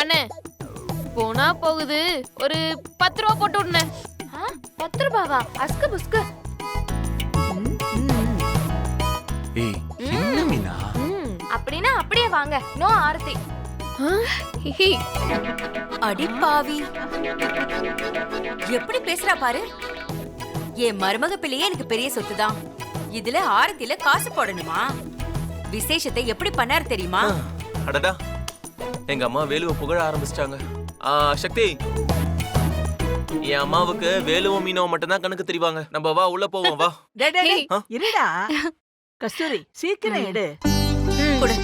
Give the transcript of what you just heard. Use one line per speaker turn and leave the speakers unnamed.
அண்ணே போனா போகுது, ஒரு 10 ரூபா போட்டு விடுனே.
10 ரூபாவா? அஸ்கு புஸ்கு.
ஏய் என்ன மீனா?
அப்படின்னா அப்படியே வாங்க. நோ ஆரத்தி.
அடி பாவி, எப்படி பேசுறா பாரு. என் மருமக பிள்ளையே எனக்கு பெரிய சொத்துதான். இதுல ஆரத்தில காசு போடணுமா? விசேஷத்தை எப்படி பண்ணாரு தெரியுமா?
அடடா, எங்க அம்மா வேலுவை புகழ ஆரம்பிச்சிட்டாங்க. சக்தி, என் அம்மாவுக்கு வேலுவும் மீனவும் மட்டும்தான் கணக்கு தெரிவாங்க. நம்ம வா உள்ள போவோம் வா.
இருடா கஸ்தூரி, சீக்கிரம் எடு.
கொடு.